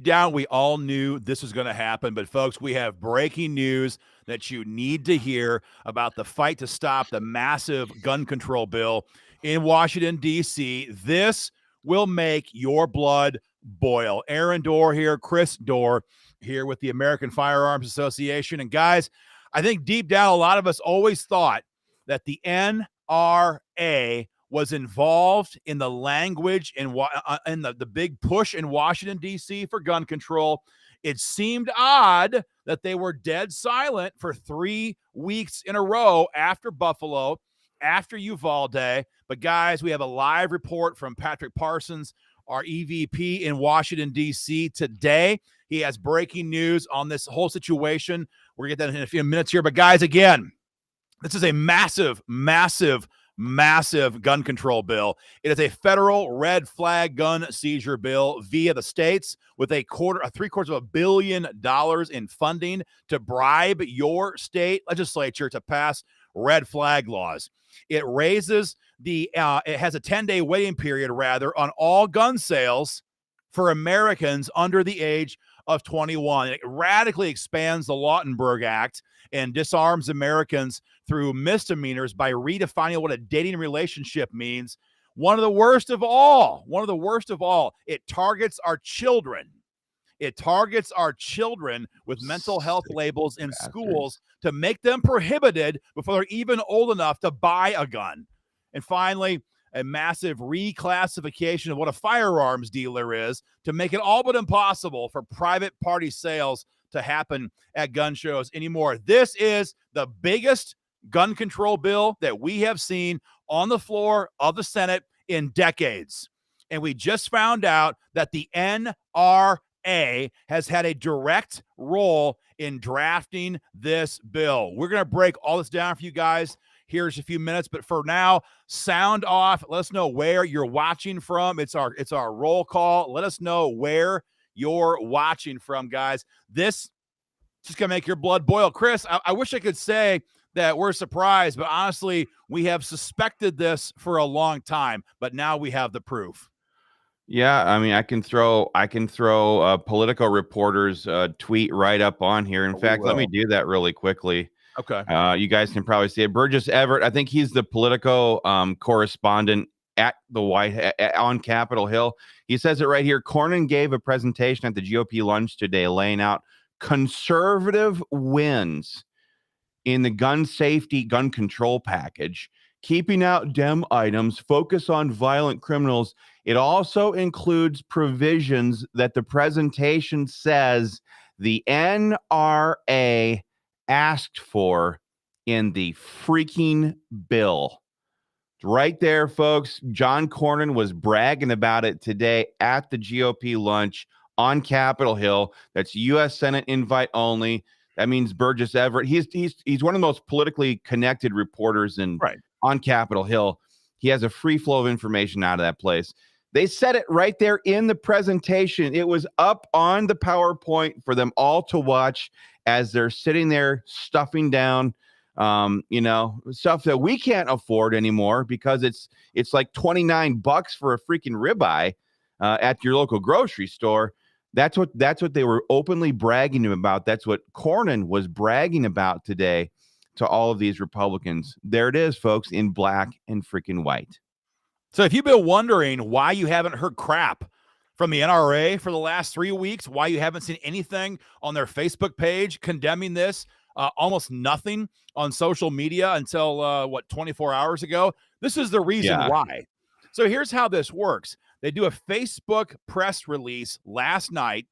Down, we all knew this was going to happen, but folks, we have breaking news that you need to hear about the fight to stop the massive gun control bill in Washington, D.C. This will make your blood boil. Aaron Dorr here, Chris Dorr here with the American Firearms Association. And guys, I think deep down, a lot of us always thought that the NRA was involved in the language in the big push in Washington, D.C. for gun control. It seemed odd that they were dead silent for 3 weeks in a row after Buffalo, after Uvalde. But guys, we have a live report from Patrick Parsons, our EVP in Washington, D.C. today. He has breaking news on this whole situation. We're going to get that in a few minutes here. But guys, again, this is a massive gun control bill. It is a federal red flag gun seizure bill via the states with $750 million in funding to bribe your state legislature to pass red flag laws. It raises it has a 10-day waiting period on all gun sales for Americans under the age of 21. It radically expands the Lautenberg Act and disarms Americans through misdemeanors by redefining what a dating relationship means. One of the worst of all. It targets our children. It targets our children with mental health labels in schools to make them prohibited before they're even old enough to buy a gun. And finally, a massive reclassification of what a firearms dealer is to make it all but impossible for private party sales to happen at gun shows anymore. This is the biggest gun control bill that we have seen on the floor of the Senate in decades. And we just found out that the NRA has had a direct role in drafting this bill. We're going to break all this down for you guys. Here's a few minutes, but for now, sound off. Let us know where you're watching from. It's our roll call. Let us know where you're watching from, guys. This is just going to make your blood boil. Chris, I wish I could say that we're surprised, but honestly, we have suspected this for a long time, but now we have the proof. Yeah, I mean, I can throw Politico reporters tweet right up on here. In fact, let me do that really quickly. Okay. You guys can probably see it. Burgess Everett, I think he's the Politico correspondent at the on Capitol Hill. He says it right here. Cornyn gave a presentation at the GOP lunch today laying out conservative wins in the gun safety, gun control package, keeping out Dem items, focus on violent criminals. It also includes provisions that the presentation says the NRA asked for in the freaking bill. Right there, folks. John Cornyn was bragging about it today at the GOP lunch on Capitol Hill. That's U.S. Senate invite only. That means Burgess Everett. He's one of the most politically connected reporters on Capitol Hill. He has a free flow of information out of that place. They said it right there in the presentation. It was up on the PowerPoint for them all to watch as they're sitting there stuffing down, stuff that we can't afford anymore because it's like $29 for a freaking ribeye at your local grocery store. That's what they were openly bragging about. That's what Cornyn was bragging about today to all of these Republicans. There it is, folks, in black and freaking white. So if you've been wondering why you haven't heard crap from the NRA for the last 3 weeks, why you haven't seen anything on their Facebook page condemning this, almost nothing on social media until 24 hours ago, this is the reason why. So here's how this works. They do a Facebook press release last night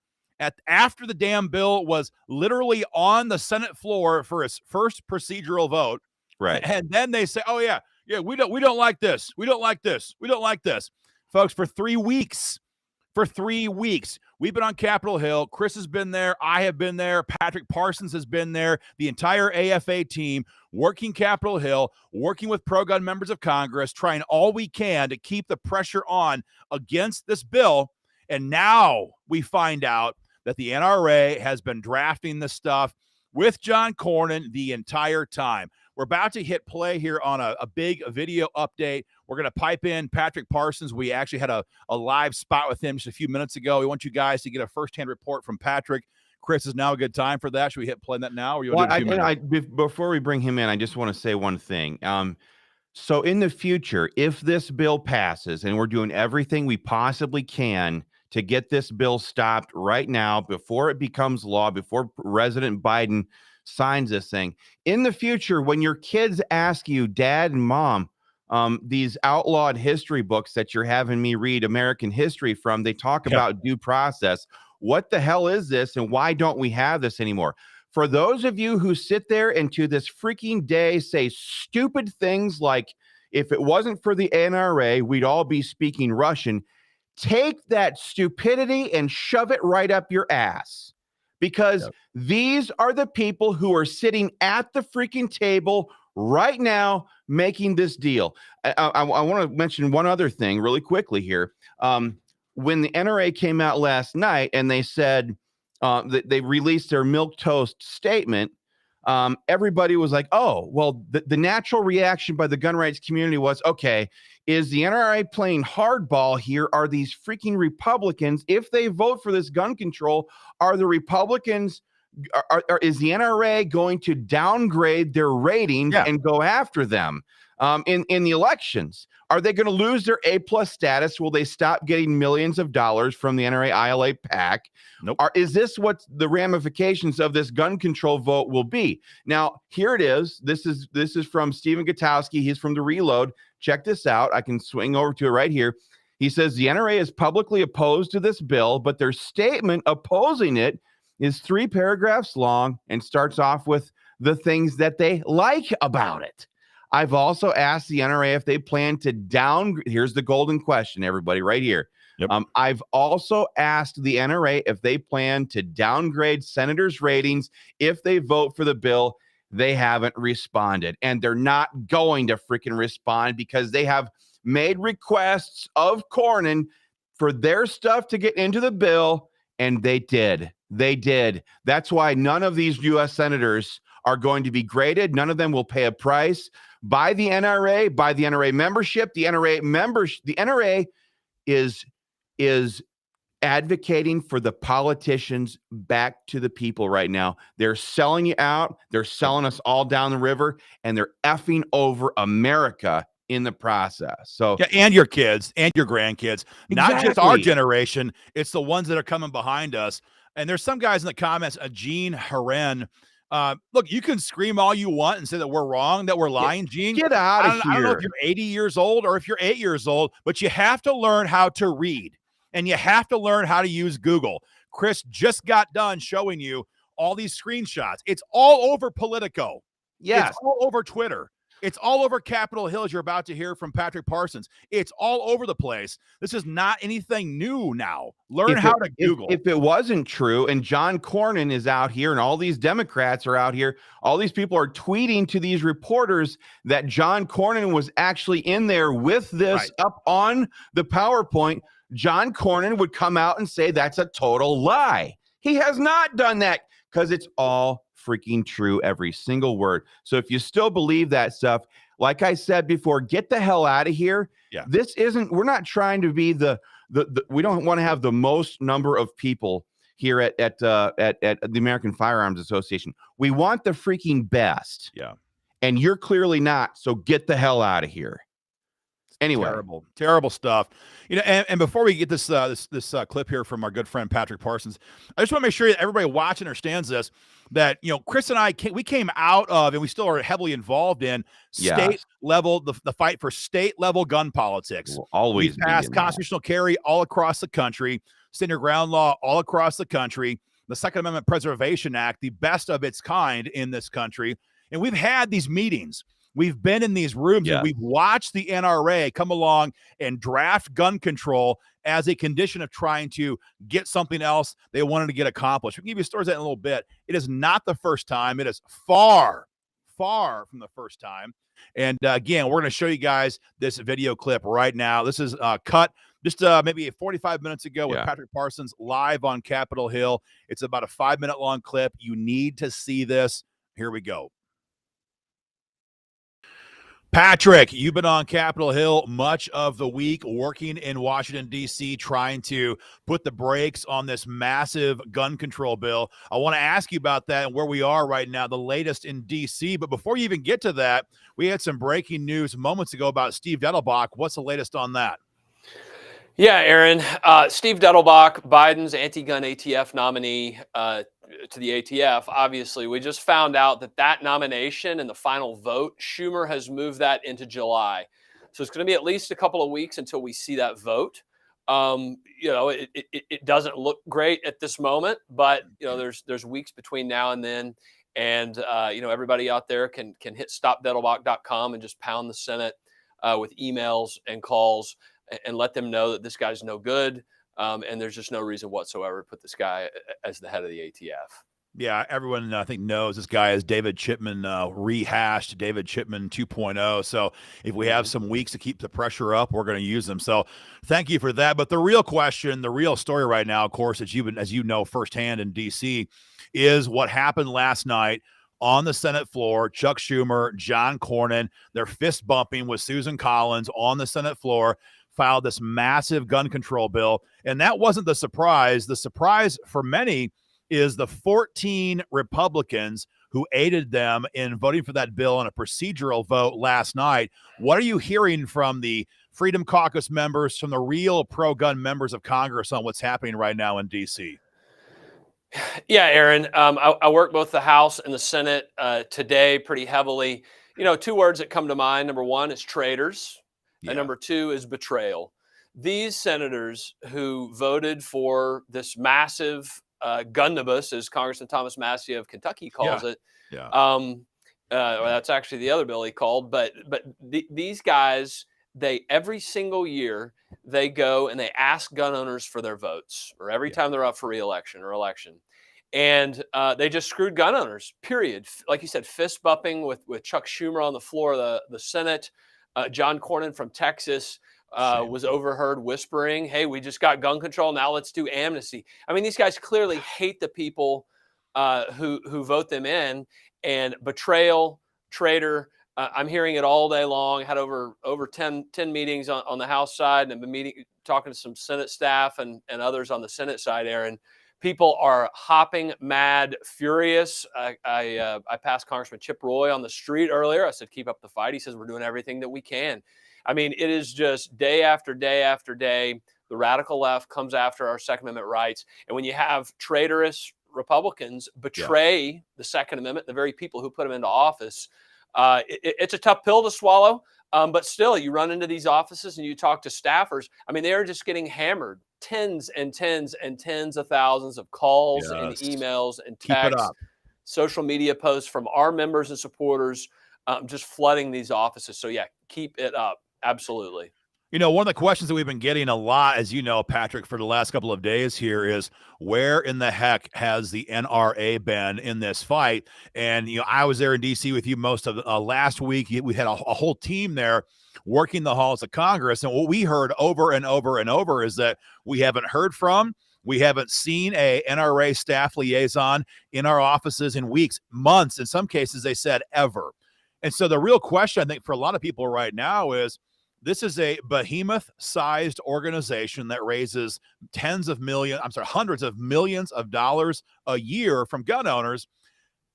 after the damn bill was literally on the Senate floor for its first procedural vote. Right. And then they say, oh, yeah, we don't like this. We don't like this. We don't like this. Folks, for 3 weeks, we've been on Capitol Hill. Chris has been there. I have been there. Patrick Parsons has been there. The entire AFA team working Capitol Hill, working with pro-gun members of Congress, trying all we can to keep the pressure on against this bill. And now we find out that the NRA has been drafting this stuff with John Cornyn the entire time. We're about to hit play here on a big video update We're going to pipe in Patrick Parsons. We actually had a live spot with him just a few minutes ago. We want you guys to get a firsthand report from Patrick. Chris, is now a good time for that? Should we hit play that now? Or you want to do it in a few minutes? Before we bring him in, I just want to say one thing. So in the future, if this bill passes, and we're doing everything we possibly can to get this bill stopped right now before it becomes law, before President Biden signs this thing, in the future, when your kids ask you, Dad and Mom, these outlawed history books that you're having me read American history from, they talk about due process. What the hell is this, and why don't we have this anymore? For those of you who sit there and to this freaking day say stupid things like, if it wasn't for the NRA, we'd all be speaking Russian, take that stupidity and shove it right up your ass. Because these are the people who are sitting at the freaking table right now making this deal. I want to mention one other thing really quickly here. When the NRA came out last night and they said that they released their milquetoast statement, everybody was like, oh, well, the natural reaction by the gun rights community was, okay, is the NRA playing hardball here? Are these freaking Republicans, if they vote for this gun control, are the Republicans, is the NRA going to downgrade their ratings and go after them in the elections? Are they going to lose their A+ status? Will they stop getting millions of dollars from the NRA ILA PAC? Nope. Is this what the ramifications of this gun control vote will be? Now, here it is. This is from Stephen Gutowski. He's from The Reload. Check this out. I can swing over to it right here. He says the NRA is publicly opposed to this bill, but their statement opposing it is 3 paragraphs long and starts off with the things that they like about it. I've also asked the NRA if they plan to here's the golden question, everybody, right here. I've also asked the NRA if they plan to downgrade senators' ratings if they vote for the bill. They haven't responded, and they're not going to freaking respond because they have made requests of Cornyn for their stuff to get into the bill, and they did. They did. That's why none of these U.S. senators are going to be graded. None of them will pay a price by the NRA, by the NRA membership. The NRA is advocating for the politicians back to the people right now. They're selling you out. They're selling us all down the river, and they're effing over America in the process. So and your kids and your grandkids, not just our generation. It's the ones that are coming behind us. And there's some guys in the comments, Gene Haren. Look, you can scream all you want and say that we're wrong, that we're lying, Gene. Get out of here. I don't know if you're 80 years old or if you're 8 years old, but you have to learn how to read, and you have to learn how to use Google. Chris just got done showing you all these screenshots. It's all over Politico. Yes. It's all over Twitter. It's all over Capitol Hill, as you're about to hear from Patrick Parsons. It's all over the place. This is not anything new now. Learn how to Google. If it wasn't true, and John Cornyn is out here, and all these Democrats are out here, all these people are tweeting to these reporters that John Cornyn was actually in there with this up on the PowerPoint, John Cornyn would come out and say that's a total lie. He has not done that because it's all freaking true, every single word. So if you still believe that stuff, like I said before, get the hell out of here. This isn't, we're not trying to be we don't want to have the most number of people here at the American Firearms Association. We want the freaking best. And you're clearly not. So get the hell out of here. Anyway, terrible stuff. You know, and before we get this clip here from our good friend Patrick Parsons, I just want to make sure that everybody watching understands this. That, you know, Chris and I we came out of, and we still are heavily involved in state level, the fight for state level gun politics. We'll always we passed constitutional carry all across the country, stand your ground law all across the country, the Second Amendment Preservation Act, the best of its kind in this country, and we've had these meetings. We've been in these rooms and we've watched the NRA come along and draft gun control as a condition of trying to get something else they wanted to get accomplished. We can give you stories of that in a little bit. It is not the first time. It is far, far from the first time. And again, we're going to show you guys this video clip right now. This is cut just maybe 45 minutes ago with Patrick Parsons live on Capitol Hill. It's about a 5-minute long clip. You need to see this. Here we go. Patrick, you've been on Capitol Hill much of the week, working in Washington, D.C., trying to put the brakes on this massive gun control bill. I want to ask you about that and where we are right now, the latest in D.C. But before you even get to that, we had some breaking news moments ago about Steve Dettelbach. What's the latest on that? Yeah, Aaron. Steve Dettelbach, Biden's anti-gun ATF nominee to the ATF. Obviously, we just found out that nomination and the final vote, Schumer has moved that into July. So it's going to be at least a couple of weeks until we see that vote. It doesn't look great at this moment, but there's weeks between now and then. And everybody out there can hit stopdettelbach.com and just pound the Senate with emails and calls and let them know that this guy's no good. And there's just no reason whatsoever to put this guy as the head of the ATF. Yeah, everyone I think knows this guy is David Chipman rehashed, David Chipman 2.0. So if we have some weeks to keep the pressure up, we're going to use them. So thank you for that. But the real question, the real story right now, of course, as you know firsthand in D.C., is what happened last night on the Senate floor. Chuck Schumer, John Cornyn, they're fist bumping with Susan Collins on the Senate floor, filed this massive gun control bill. And that wasn't the surprise. The surprise for many is the 14 Republicans who aided them in voting for that bill on a procedural vote last night. What are you hearing from the Freedom Caucus members, from the real pro-gun members of Congress on what's happening right now in D.C.? Yeah, Aaron, I work both the House and the Senate today pretty heavily. Two words that come to mind. Number one is traitors, and number two is betrayal. These senators who voted for this massive gunnibus, as Congressman Thomas Massie of Kentucky calls it. That's actually the other bill he called. But these guys, they every single year they go and they ask gun owners for their votes, or every time they're up for re-election or election, and they just screwed gun owners. Period. Like you said, fist bumping with Chuck Schumer on the floor of the Senate. John Cornyn from Texas was overheard whispering, "Hey, we just got gun control. Now let's do amnesty." I mean, these guys clearly hate the people who vote them in. And betrayal, traitor. I'm hearing it all day long. Had over 10 meetings on the House side, and I've been talking to some Senate staff and others on the Senate side, Aaron. People are hopping mad, furious. I passed Congressman Chip Roy on the street earlier. I said, keep up the fight. He says, we're doing everything that we can. I mean, it is just day after day after day. The radical left comes after our Second Amendment rights. And when you have traitorous Republicans betray the Second Amendment, the very people who put them into office, it's a tough pill to swallow. But still, you run into these offices and you talk to staffers. I mean, they're just getting hammered. Tens and tens and tens of thousands of calls and emails and texts, social media posts from our members and supporters, just flooding these offices. So, yeah, keep it up. Absolutely. One of the questions that we've been getting a lot, as you know, Patrick, for the last couple of days here is, where in the heck has the NRA been in this fight? And, I was there in D.C. with you most of last week. We had a whole team there working the halls of Congress. And what we heard over and over and over is that we haven't heard from, we haven't seen a NRA staff liaison in our offices in weeks, months. In some cases, they said ever. And so the real question, I think, for a lot of people right now is, this is a behemoth-sized organization that raises hundreds of millions of dollars a year from gun owners.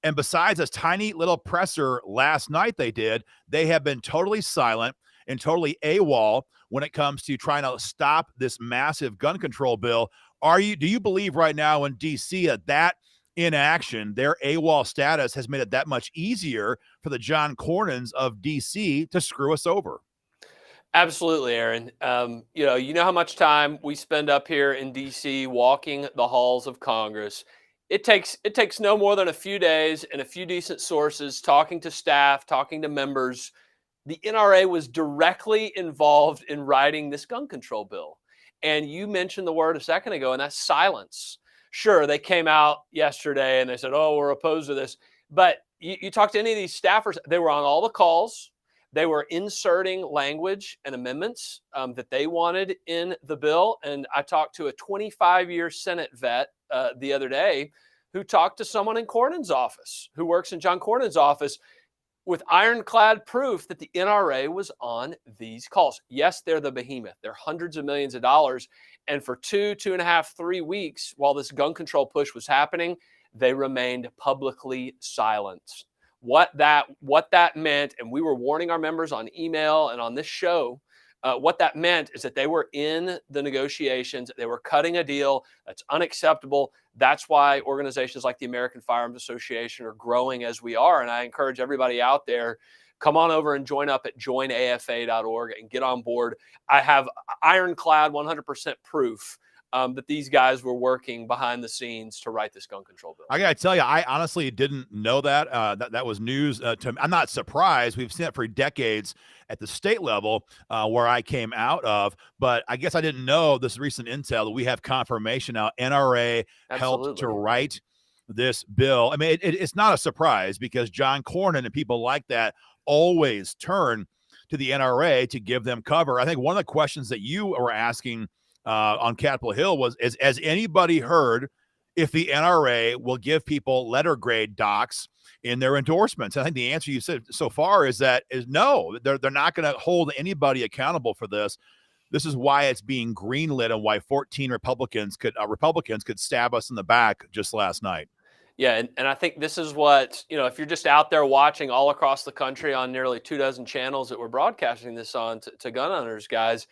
And besides this tiny little presser last night they have been totally silent and totally AWOL when it comes to trying to stop this massive gun control bill. Do you believe right now in D.C. that inaction, their AWOL status, has made it that much easier for the John Cornyns of D.C. to screw us over? Absolutely, Aaron. You know how much time we spend up here in D.C. walking the halls of Congress. It takes no more than a few days and a few decent sources, talking to staff, talking to members. The NRA was directly involved in writing this gun control bill. And you mentioned the word a second ago, and that's silence. Sure, they came out yesterday and they said, oh, we're opposed to this. But you talk to any of these staffers, they were on all the calls. They were inserting language and amendments that they wanted in the bill. And I talked to a 25-year Senate vet the other day who talked to someone in Cornyn's office, who works in John Cornyn's office. with ironclad proof that the NRA was on these calls. Yes, they're the behemoth. They're hundreds of millions of dollars. And for 2.5, 3 weeks, while this gun control push was happening, they remained publicly silent. What that meant, and we were warning our members on email and on this show, what that meant is that they were in the negotiations. They were cutting a deal that's unacceptable. That's why organizations like the American Firearms Association are growing as we are. And I encourage everybody out there, come on over and join up at joinafa.org and get on board. I have ironclad 100% proof that these guys were working behind the scenes to write this gun control bill. I gotta tell you, I honestly didn't know that. That was news to me. I'm not surprised. We've seen it for decades at the state level where I came out of, but I guess I didn't know this recent intel that we have confirmation now. NRA helped to write this bill. I mean, it's not a surprise because John Cornyn and people like that always turn to the NRA to give them cover. I think one of the questions that you were asking on Capitol Hill was, has anybody heard if the NRA will give people letter grade docs in their endorsements? I think the answer you said so far is no, they're not going to hold anybody accountable for this. This is why it's being greenlit and why 14 Republicans could stab us in the back just last night. Yeah, and I think this is what, if you're just out there watching all across the country on nearly 24 channels that we're broadcasting this on to gun owners, guys,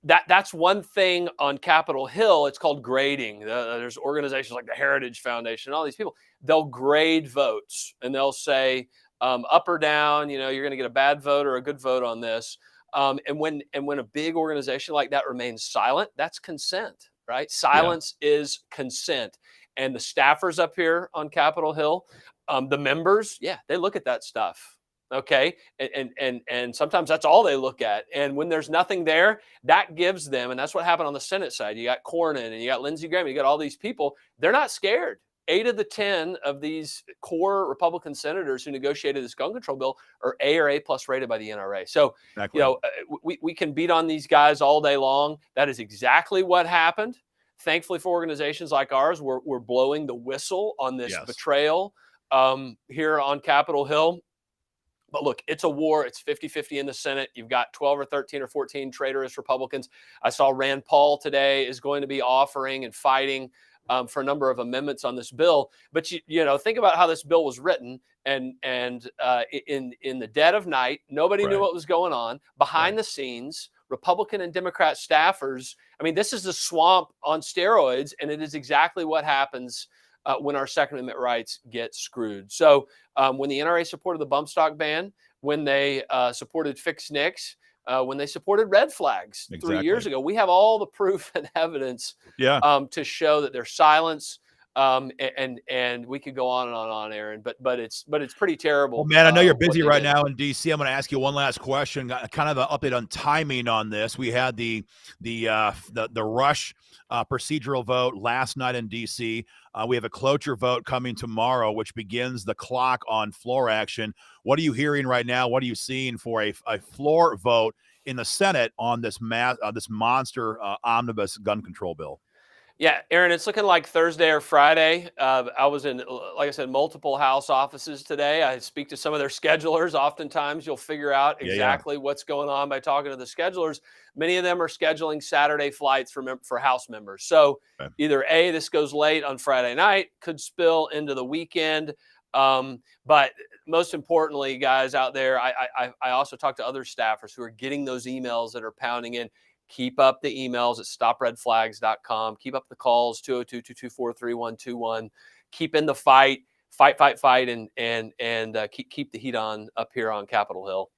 that's one thing on Capitol Hill. It's called grading. There's organizations like the Heritage Foundation, all these people, they'll grade votes and they'll say up or down, you're going to get a bad vote or a good vote on this. And when a big organization like that remains silent, that's consent, right? Silence is consent. And the staffers up here on Capitol Hill, the members, they look at that stuff. Okay. And sometimes that's all they look at. And when there's nothing there, that gives them, and that's what happened on the Senate side. You got Cornyn and you got Lindsey Graham, you got all these people. They're not scared. 8 of the 10 of these core Republican senators who negotiated this gun control bill are A or A plus rated by the NRA. So, exactly. We can beat on these guys all day long. That is exactly what happened. Thankfully for organizations like ours, we're blowing the whistle on this betrayal here on Capitol Hill. But look, it's a war. It's 50-50 in the Senate. You've got 12 or 13 or 14 traitorous Republicans. I saw Rand Paul today is going to be offering and fighting for a number of amendments on this bill. But think about how this bill was written, and in the dead of night, nobody knew what was going on behind the scenes. Republican and Democrat staffers. I mean, this is the swamp on steroids, and it is exactly what happens when our Second Amendment rights get screwed. So when the NRA supported the bump stock ban, when they supported fixed NICS, when they supported red flags 3 years ago, we have all the proof and evidence to show that their silence. And we could go on and on, Aaron, but it's pretty terrible. Well, man, I know you're busy right now in DC. I'm going to ask you one last question, kind of an update on timing on this. We had the rush procedural vote last night in DC. We have a cloture vote coming tomorrow, which begins the clock on floor action. What are you hearing right now? What are you seeing for a floor vote in the Senate on this monster omnibus gun control bill? Yeah, Aaron, it's looking like Thursday or Friday. I was in, like I said, multiple House offices today. I speak to some of their schedulers. Oftentimes, you'll figure out exactly what's going on by talking to the schedulers. Many of them are scheduling Saturday flights for House members. So either A, this goes late on Friday night, could spill into the weekend. But most importantly, guys out there, I also talk to other staffers who are getting those emails that are pounding in. Keep up the emails at stopredflags.com. Keep up the calls, 202-224-3121. Keep in the fight, and keep the heat on up here on Capitol Hill.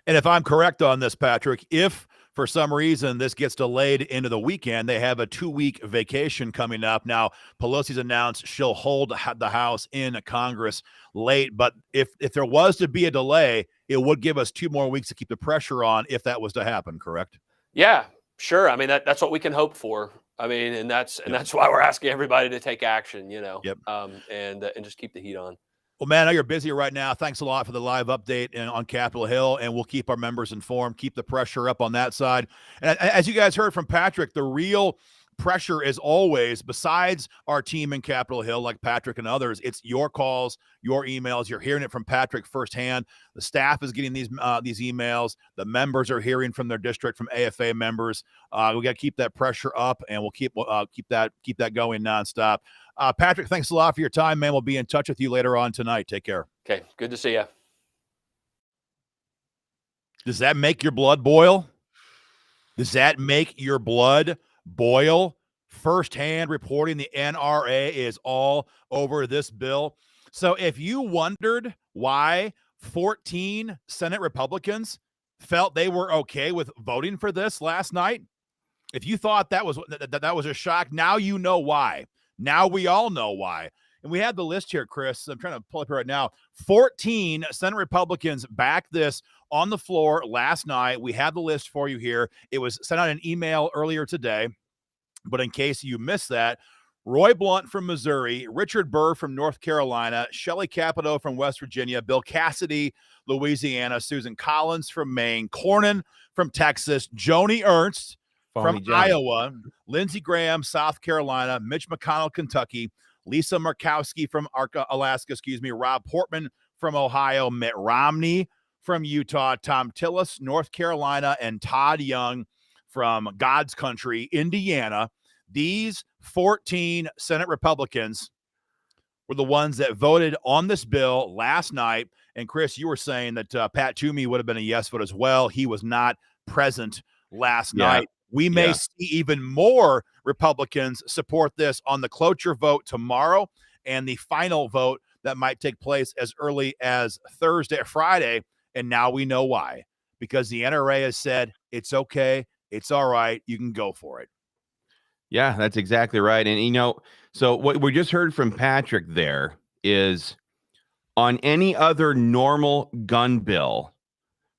And if I'm correct on this, Patrick, if for some reason this gets delayed into the weekend, they have a 2-week vacation coming up. Now, Pelosi's announced she'll hold the House in Congress late, but if there was to be a delay, it would give us 2 more weeks to keep the pressure on if that was to happen, correct? Yeah, sure. I mean, that's what we can hope for. I mean, and that's why we're asking everybody to take action, and just keep the heat on. Well, man, I know you're busy right now. Thanks a lot for the live update on Capitol Hill, and we'll keep our members informed, keep the pressure up on that side. And as you guys heard from Patrick, the real pressure is always, besides our team in Capitol Hill, like Patrick and others, it's your calls, your emails. You're hearing it from Patrick firsthand. The staff is getting these emails. The members are hearing from their district, from AFA members. We got to keep that pressure up, and we'll keep that going nonstop. Patrick, thanks a lot for your time, man. We'll be in touch with you later on tonight. Take care. Okay, good to see you. Does that make your blood boil? Does that make your blood boil? Firsthand reporting, the NRA is all over this bill. So if you wondered why 14 Senate Republicans felt they were okay with voting for this last night, if you thought that was a shock, now you know why. Now we all know why. And we had the list here, Chris. I'm trying to pull up here right now. 14 Senate Republicans backed this on the floor last night. We had the list for you here. It was sent out an email earlier today. But in case you missed that, Roy Blunt from Missouri, Richard Burr from North Carolina, Shelley Capito from West Virginia, Bill Cassidy, Louisiana, Susan Collins from Maine, Cornyn from Texas, Joni Ernst from Iowa, Lindsey Graham, South Carolina, Mitch McConnell, Kentucky, Lisa Murkowski from Alaska, Rob Portman from Ohio, Mitt Romney from Utah, Tom Tillis, North Carolina, and Todd Young from God's country, Indiana. These 14 Senate Republicans were the ones that voted on this bill last night. And Chris, you were saying that Pat Toomey would have been a yes vote as well. He was not present last night. We may see even more Republicans support this on the cloture vote tomorrow, and the final vote that might take place as early as Thursday or Friday. And now we know why, because the NRA has said it's okay. It's all right. You can go for it. Yeah, that's exactly right. And, so what we just heard from Patrick there is, on any other normal gun bill,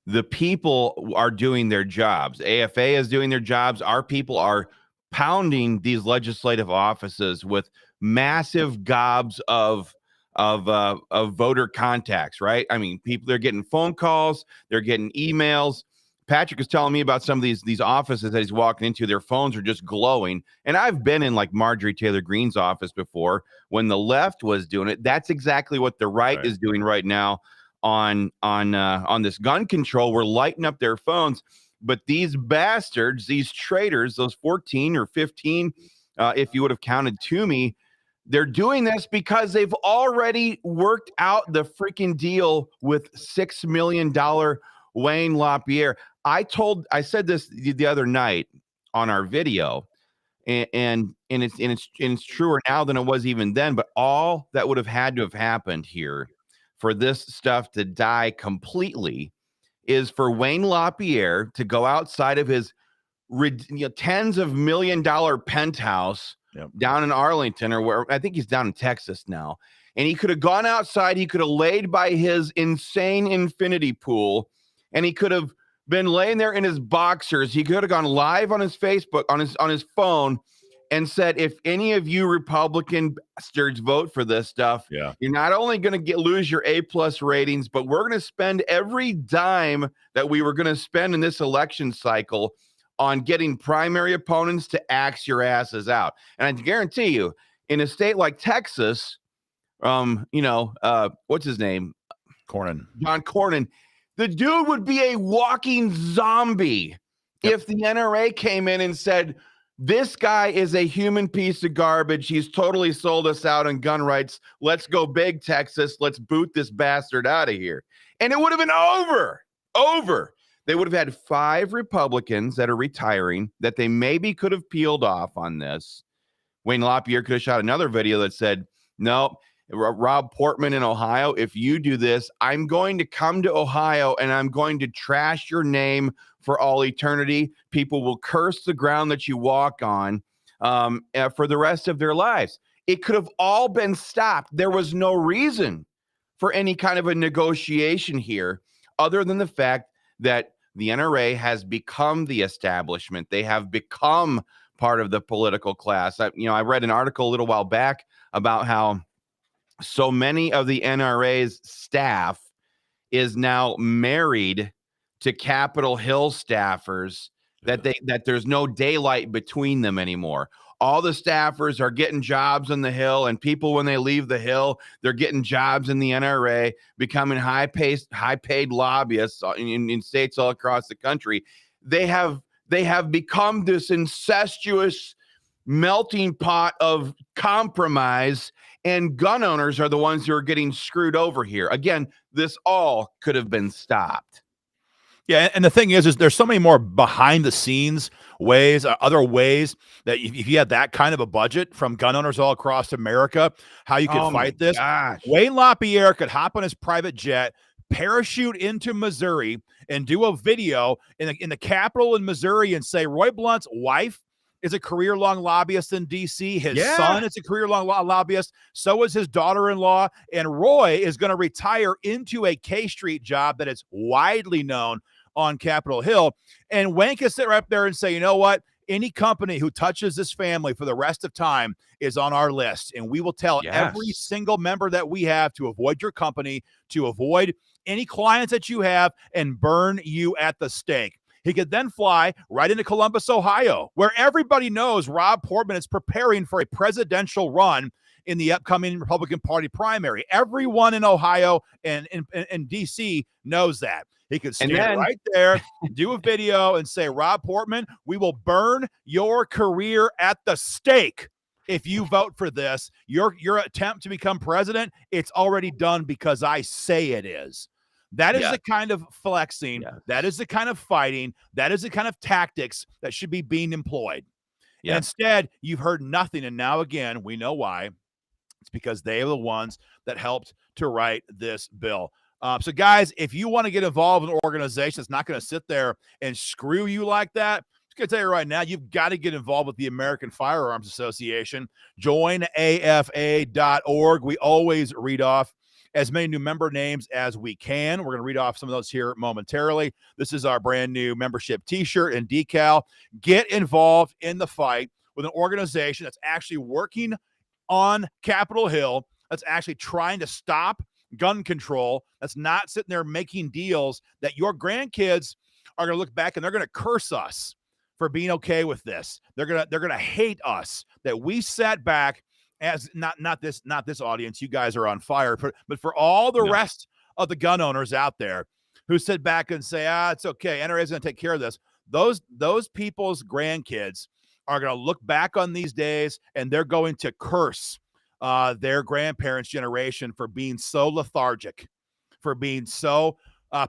the people are doing their jobs. AFA is doing their jobs. Our people are pounding these legislative offices with massive gobs of voter contacts, right? I mean, they're getting phone calls, they're getting emails. Patrick is telling me about some of these offices that he's walking into. Their phones are just glowing. And I've been in like Marjorie Taylor Greene's office before when the left was doing it. That's exactly what the right is doing right now on this gun control. We're lighting up their phones. But these bastards, these traitors, those 14 or 15, if you would have counted Toomey, they're doing this because they've already worked out the freaking deal with $6 million Wayne LaPierre. I said this the other night on our video, and it's truer now than it was even then. But all that would have had to have happened here for this stuff to die completely is for Wayne LaPierre to go outside of his tens of $1 million penthouse down in Arlington, or where I think he's down in Texas now. And he could have gone outside. He could have laid by his insane infinity pool, and he could have been laying there in his boxers. He could have gone live on his Facebook, on his phone, and said, if any of you Republican bastards vote for this stuff, you're not only going to lose your A+ ratings, but we're going to spend every dime that we were going to spend in this election cycle on getting primary opponents to axe your asses out. And I guarantee you, in a state like Texas, what's his name? Cornyn. John Cornyn. The dude would be a walking zombie if the NRA came in and said, this guy is a human piece of garbage. He's totally sold us out on gun rights. Let's go big, Texas. Let's boot this bastard out of here. And it would have been over. They would have had 5 Republicans that are retiring that they maybe could have peeled off on this. Wayne LaPierre could have shot another video that said, no, Rob Portman in Ohio, if you do this, I'm going to come to Ohio and I'm going to trash your name for all eternity. People will curse the ground that you walk on for the rest of their lives. It could have all been stopped. There was no reason for any kind of a negotiation here other than the fact that the NRA has become the establishment. They have become part of the political class. I read an article a little while back about how so many of the NRA's staff is now married to Capitol Hill staffers that there's no daylight between them anymore. all the staffers are getting jobs on the Hill, and people, when they leave the Hill, they're getting jobs in the NRA, becoming high-paid lobbyists in states all across the country. They have become this incestuous melting pot of compromise, and gun owners are the ones who are getting screwed over here. Again, this all could have been stopped. Yeah, and the thing is there's so many more behind the scenes ways, other ways that if you had that kind of a budget from gun owners all across America, how you could fight this. Gosh. Wayne LaPierre could hop on his private jet, parachute into Missouri, and do a video in the Capitol in Missouri and say Roy Blunt's wife is a career-long lobbyist in D.C. His son is a career-long lobbyist. So is his daughter-in-law. And Roy is going to retire into a K Street job that is widely known on Capitol Hill. And Wayne can sit right up there and say, you know what? Any company who touches this family for the rest of time is on our list. And we will tell every single member that we have to avoid your company, to avoid any clients that you have, and burn you at the stake. He could then fly right into Columbus, Ohio, where everybody knows Rob Portman is preparing for a presidential run in the upcoming Republican Party primary. Everyone in Ohio and in D.C. knows that. He could stand right there, do a video, and say, Rob Portman, we will burn your career at the stake if you vote for this. Your attempt to become president, it's already done because I say it is. That is the kind of flexing, that is the kind of fighting, that is the kind of tactics that should be being employed. And instead, you've heard nothing, and now again, we know why. It's because they are the ones that helped to write this bill. So, guys, if you want to get involved in an organization that's not going to sit there and screw you like that, I'm going to tell you right now, you've got to get involved with the American Firearms Association. Join AFA.org. We always read off as many new member names as we can. We're going to read off some of those here momentarily. This is our brand new membership t-shirt and decal. Get involved in the fight with an organization that's actually working on Capitol Hill, that's actually trying to stop gun control, that's not sitting there making deals that your grandkids are going to look back and they're going to curse us for being okay with this. They're going to hate us that we sat back as not this audience. You guys are on fire, but for all the rest of the gun owners out there who sit back and say, it's okay, NRA is going to take care of this. Those people's grandkids are going to look back on these days and they're going to curse their grandparents' generation for being so lethargic, for being so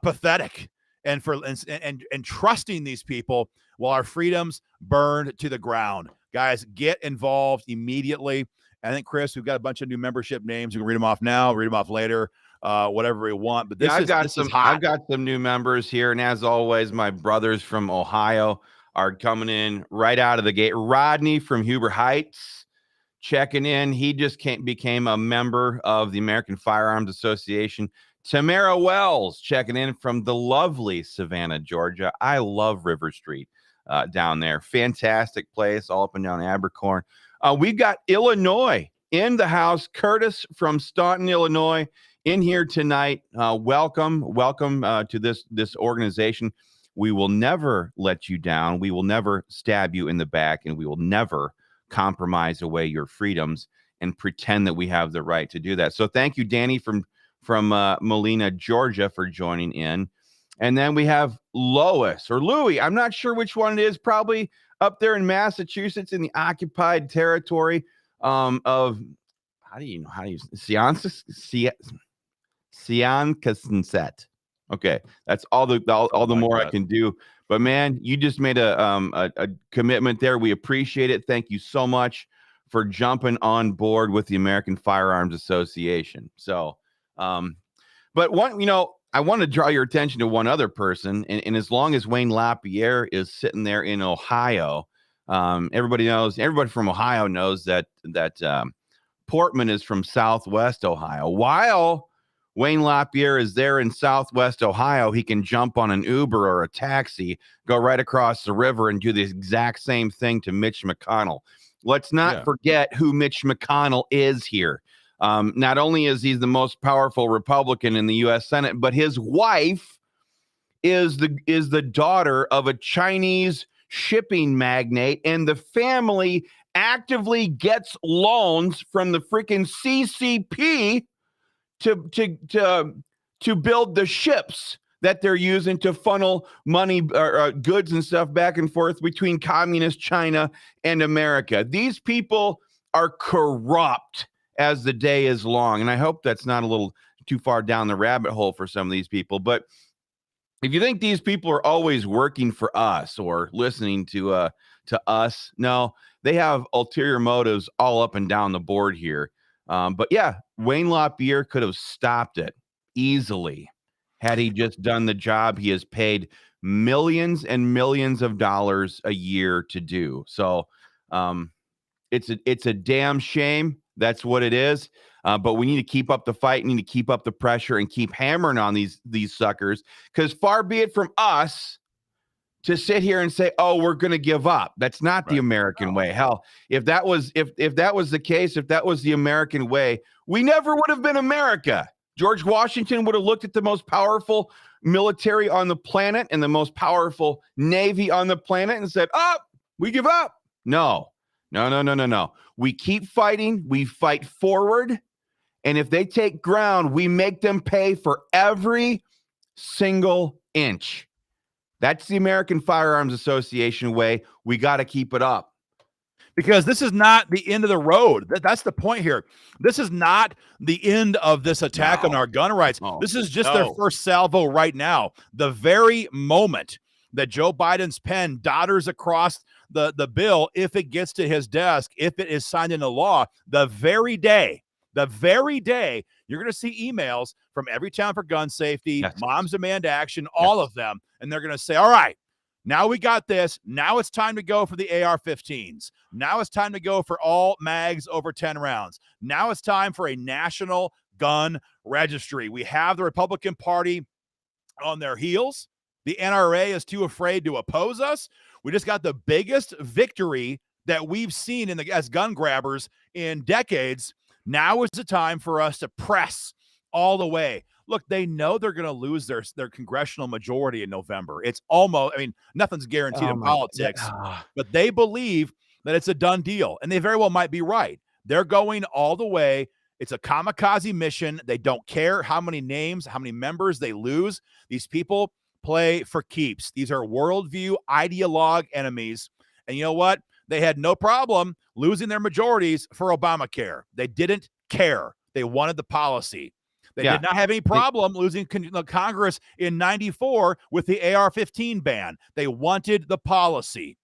pathetic, and for and trusting these people while our freedoms burned to the ground. Guys, get involved immediately. I think, Chris, we've got a bunch of new membership names. You can read them off now, read them off later, whatever we want. But I've got some new members here, and as always, my brothers from Ohio are coming in right out of the gate. Rodney from Huber Heights checking in. He just became a member of the American Firearms Association. Tamara Wells checking in from the lovely Savannah, Georgia. I love River Street down there. Fantastic place, all up and down Abercorn. We've got Illinois in the house. Curtis from Staunton, Illinois, in here tonight. Welcome to this organization. We will never let you down. We will never stab you in the back, and we will never compromise away your freedoms and pretend that we have the right to do that. So thank you, Danny from Molina, Georgia, for joining in. And then we have Lois or Louie. I'm not sure which one it is. Probably up there in Massachusetts in the occupied territory of, how do you Siankasenset. Okay, that's all the more I can do. But man, you just made a commitment there. We appreciate it. Thank you so much for jumping on board with the American Firearms Association. So, but I want to draw your attention to one other person. And as long as Wayne LaPierre is sitting there in Ohio, everybody from Ohio knows that Portman is from Southwest Ohio. While Wayne LaPierre is there in Southwest Ohio, he can jump on an Uber or a taxi, go right across the river and do the exact same thing to Mitch McConnell. Let's not forget who Mitch McConnell is here. Not only is he the most powerful Republican in the U.S. Senate, but his wife is the daughter of a Chinese shipping magnate, and the family actively gets loans from the freaking CCP to build the ships that they're using to funnel money or goods and stuff back and forth between communist China and America. These people are corrupt as the day is long. And I hope that's not a little too far down the rabbit hole for some of these people. But if you think these people are always working for us or listening to us, no, they have ulterior motives all up and down the board here. But yeah, Wayne LaPierre could have stopped it easily had he just done the job he has paid millions and millions of dollars a year to do. So it's a damn shame. That's what it is. But we need to keep up the fight, need to keep up the pressure, and keep hammering on these suckers. Because far be it from us to sit here and say, "Oh, we're going to give up." That's not the American way. Hell, if that was the case, if that was the American way, we never would have been America. George Washington would have looked at the most powerful military on the planet and the most powerful navy on the planet and said, "Oh, we give up." No. We keep fighting. We fight forward. And if they take ground, we make them pay for every single inch. That's the American Firearms Association way. We got to keep it up. Because this is not the end of the road. That's the point here. This is not the end of this attack on our gun rights. This is just their first salvo right now. The very moment that Joe Biden's pen dodders across the bill, if it gets to his desk, if it is signed into law, the very day you're going to see emails from Everytown for Gun Safety, Moms Demand Action, all of them, and they're going to say, all right, now we got this. Now it's time to go for the AR-15s. Now it's time to go for all mags over 10 rounds. Now it's time for a national gun registry. We have the Republican Party on their heels. The NRA is too afraid to oppose us. We just got the biggest victory that we've seen as gun grabbers in decades. Now is the time for us to press all the way. Look, they know they're going to lose their congressional majority in November. It's almost, nothing's guaranteed in politics, but they believe that it's a done deal, and they very well might be right. They're going all the way. It's a kamikaze mission. They don't care how many names, how many members they lose. These people play for keeps. These are worldview ideologue enemies. And you know what? They had no problem losing their majorities for Obamacare. They didn't care. They wanted the policy. They did not have any problem losing Congress in 94 with the AR-15 ban. They wanted the policy.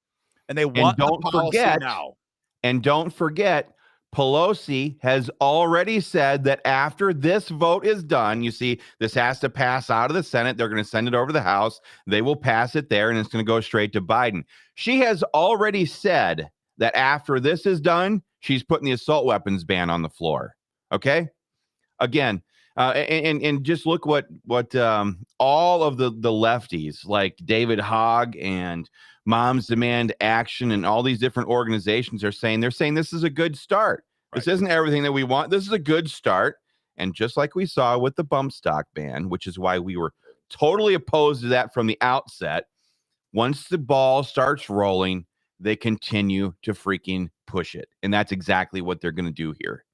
And they want the policy now. And don't forget, Pelosi has already said that after this vote is done, you see, this has to pass out of the Senate. They're going to send it over to the House. They will pass it there, and it's going to go straight to Biden. She has already said that after this is done, she's putting the assault weapons ban on the floor. Okay? Again, and just look what all of the lefties like David Hogg and Moms Demand Action and all these different organizations are saying. They're saying this is a good start. This isn't everything that we want. This is a good start. And just like we saw with the bump stock ban, which is why we were totally opposed to that from the outset, once the ball starts rolling, they continue to freaking push it. And that's exactly what they're going to do here.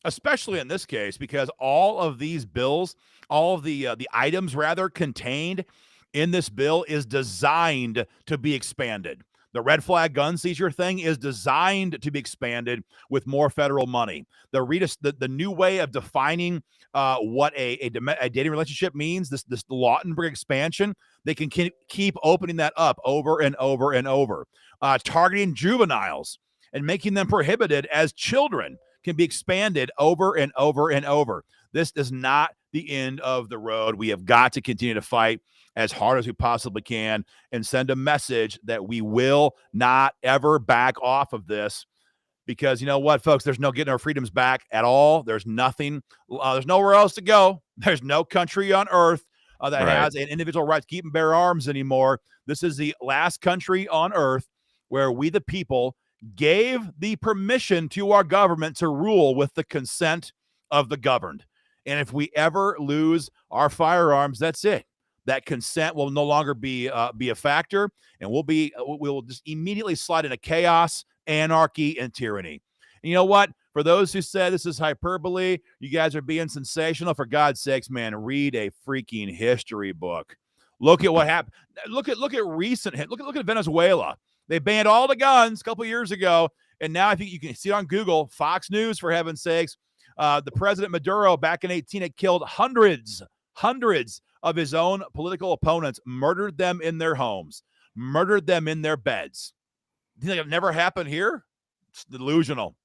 Especially in this case, because all of these bills, all of the items rather contained in this bill is designed to be expanded. The red flag gun seizure thing is designed to be expanded with more federal money. The new way of defining what a dating relationship means, this Lautenberg expansion, they can keep opening that up over and over and over. Targeting juveniles and making them prohibited as children can be expanded over and over and over. This is not the end of the road. We have got to continue to fight as hard as we possibly can and send a message that we will not ever back off of this, because you know what, folks, there's no getting our freedoms back at all. There's nothing. There's nowhere else to go. There's no country on earth that has an individual right to keep and bear arms anymore. This is the last country on earth where we, the people, gave the permission to our government to rule with the consent of the governed. And if we ever lose our firearms, that's it. That consent will no longer be a factor, and we'll just immediately slide into chaos anarchy, and tyranny. And you know what? For those who said this is hyperbole, you guys are being sensational. For God's sakes, man, read a freaking history book. Look at what happened. Look at recent. Look at Venezuela. They banned all the guns a couple years ago, and now I think you can see it on Google. Fox News, for heaven's sakes. The President Maduro back in 2018 had killed hundreds of his own political opponents, murdered them in their homes, murdered them in their beds. Do you think it never happened here? It's delusional.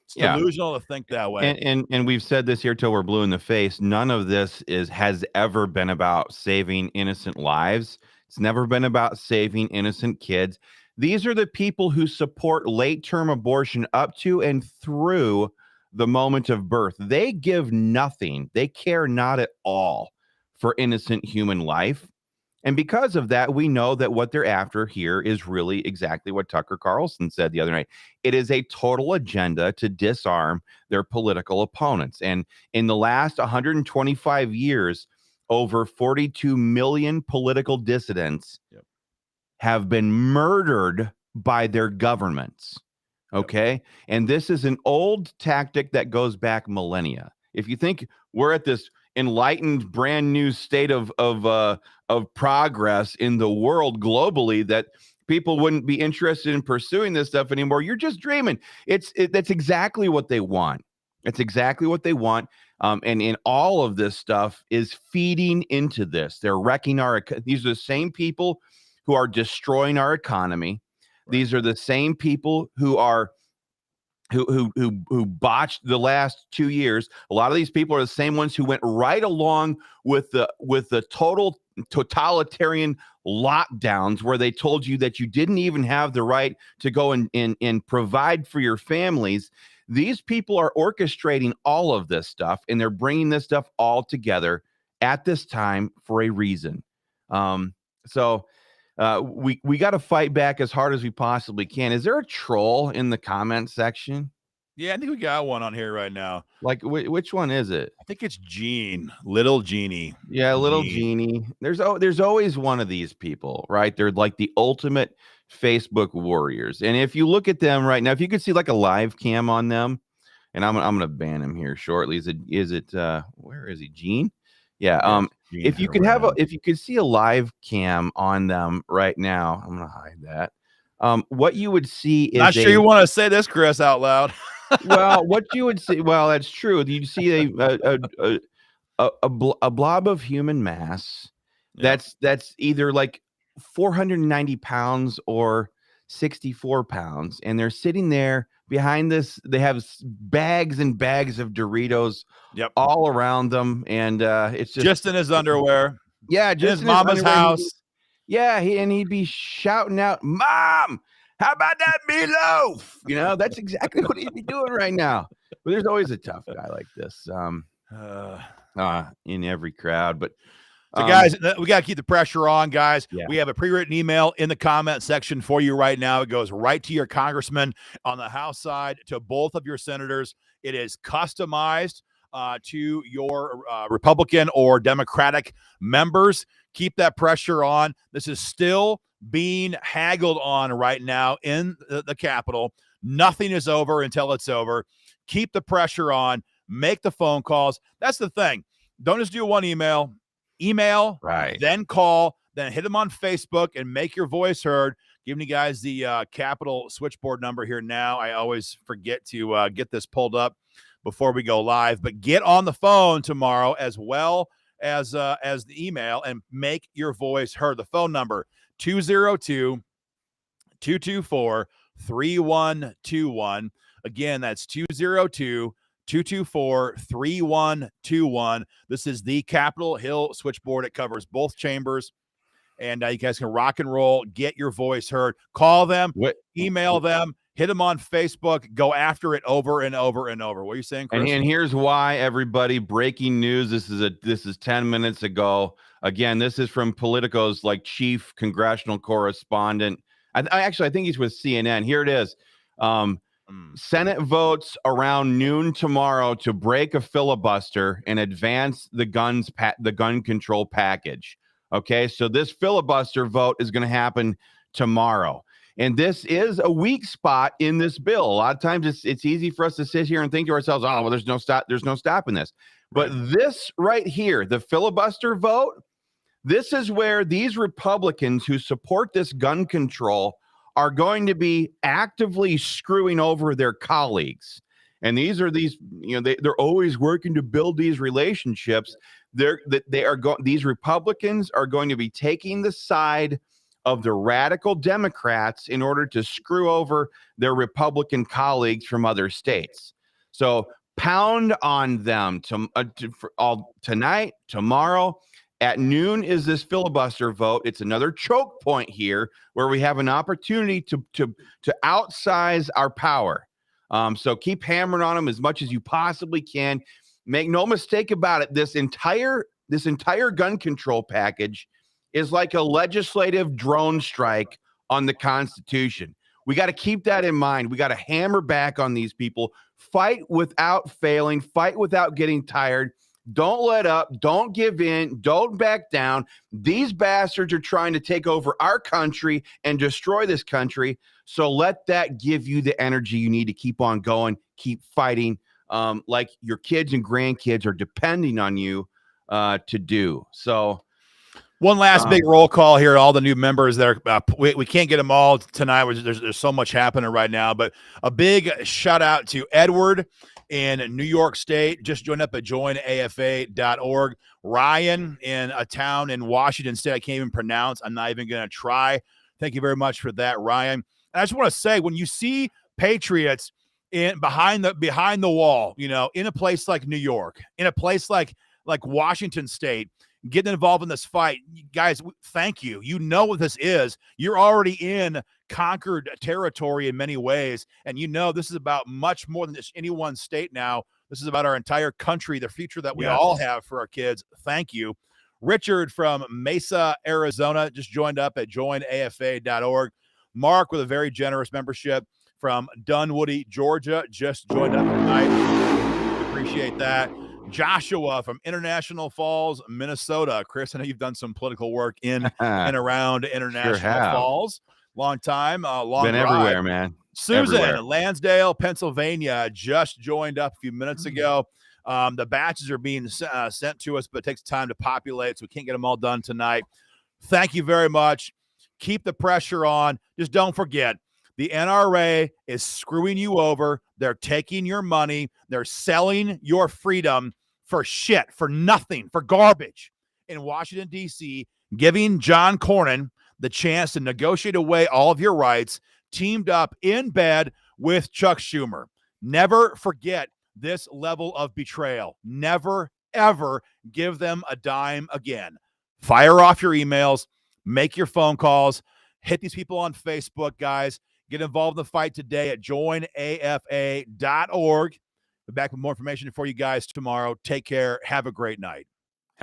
It's delusional to think that way. And we've said this here till we're blue in the face. None of this has ever been about saving innocent lives. It's never been about saving innocent kids. These are the people who support late-term abortion up to and through the moment of birth. They give nothing. They care not at all for innocent human life. And because of that, we know that what they're after here is really exactly what Tucker Carlson said the other night. It is a total agenda to disarm their political opponents. And in the last 125 years, over 42 million political dissidents have been murdered by their governments. Okay. And this is an old tactic that goes back millennia. If you think we're at this enlightened, brand new state of progress in the world globally, that people wouldn't be interested in pursuing this stuff anymore, you're just dreaming. That's exactly what they want. It's exactly what they want. And in all of this stuff is feeding into this. They're wrecking these are the same people who are destroying our economy. Right. These are the same people who botched the last 2 years. A lot of these people are the same ones who went right along with the totalitarian lockdowns, where they told you that you didn't even have the right to go and provide for your families. These people are orchestrating all of this stuff, and they're bringing this stuff all together at this time for a reason. We got to fight back as hard as we possibly can. Is there a troll in the comment section? Yeah, I think we got one on here right now. Like, which one is it? I think it's Gene, Little Genie. Yeah, Little Genie. There's always one of these people, right? They're like the ultimate Facebook warriors. And if you look at them right now, if you could see like a live cam on them, and I'm gonna ban him here shortly. Is it where is he? Gene? Yeah. If you could see a live cam on them right now, I'm gonna hide that. What you would see is not sure you want to say this, Chris, out loud. Well, what you would see, well, that's true. You'd see a blob of human mass that's either like 490 pounds or 64 pounds, and they're sitting there behind this. They have bags and bags of Doritos all around them, and it's just in his underwear. Yeah, just in his mama's house. He'd be shouting out, "Mom, how about that meatloaf?" You know, that's exactly what he'd be doing right now. But there's always a tough guy like this in every crowd. But so, guys, we got to keep the pressure on, guys. Yeah. We have a pre-written email in the comment section for you right now. It goes right to your congressman on the House side, to both of your senators. It is customized to your Republican or Democratic members. Keep that pressure on. This is still being haggled on right now in the Capitol. Nothing is over until it's over. Keep the pressure on. Make the phone calls. That's the thing. Don't just do one email, right, then call, then hit them on Facebook and make your voice heard. Giving you guys the Capitol switchboard number here now. I always forget to get this pulled up before we go live, but get on the phone tomorrow as well as the email and make your voice heard. The phone number 202-224-3121. Again, that's 202-224-3121. This is the Capitol Hill switchboard. It covers both chambers, and you guys can rock and roll, get your voice heard. Call them, email them, hit them on Facebook, go after it over and over and over. What are you saying, Chris? And here's why, everybody. Breaking news. This is 10 minutes ago. Again, this is from Politico's chief congressional correspondent. I think he's with CNN. Here it is. Senate votes around noon tomorrow to break a filibuster and advance the gun control package. Okay, so this filibuster vote is going to happen tomorrow. And this is a weak spot in this bill. A lot of times it's easy for us to sit here and think to ourselves, oh, well, there's no stopping this. But this right here, the filibuster vote, this is where these Republicans who support this gun control are going to be actively screwing over their colleagues. And these they're always working to build these relationships. These Republicans are going to be taking the side of the radical Democrats in order to screw over their Republican colleagues from other states. So pound on them tonight, tomorrow. At noon is this filibuster vote. It's another choke point here where we have an opportunity to outsize our power. So keep hammering on them as much as you possibly can. Make no mistake about it. This entire gun control package is like a legislative drone strike on the Constitution. We got to keep that in mind. We got to hammer back on these people. Fight without failing. Fight without getting tired. Don't let up. Don't give in. Don't back down. These bastards are trying to take over our country and destroy this country. So let that give you the energy you need to keep on going, keep fighting, like your kids and grandkids are depending on you to do. So one last big roll call here. All the new members there. We can't get them all tonight. There's so much happening right now, but a big shout out to Edward in New York State. Just joined up at joinafa.org. Ryan in a town in Washington State I can't even pronounce. I'm not even going to try. Thank you very much for that, Ryan. And I just want to say, when you see patriots behind the wall, in a place like New York, in a place like Washington State, getting involved in this fight, guys, thank you. You know what this is. You're already in conquered territory in many ways, and this is about much more than just any one state now. This is about our entire country, the future that we all have for our kids. Thank you. Richard from Mesa, Arizona, just joined up at joinafa.org. Mark with a very generous membership from Dunwoody, Georgia, just joined up tonight. Appreciate that. Joshua from International Falls, Minnesota. Chris, I know you've done some political work in and around International Falls. Long time, long been drive. Everywhere, man. Susan, everywhere. Lansdale, Pennsylvania, just joined up a few minutes ago. The batches are being sent to us, but it takes time to populate, so we can't get them all done tonight. Thank you very much. Keep the pressure on. Just don't forget, the NRA is screwing you over. They're taking your money. They're selling your freedom for shit, for nothing, for garbage. In Washington, D.C., giving John Cornyn the chance to negotiate away all of your rights, teamed up in bed with Chuck Schumer. Never forget this level of betrayal. Never, ever give them a dime again. Fire off your emails. Make your phone calls. Hit these people on Facebook, guys. Get involved in the fight today at joinafa.org. Be back with more information for you guys tomorrow. Take care. Have a great night.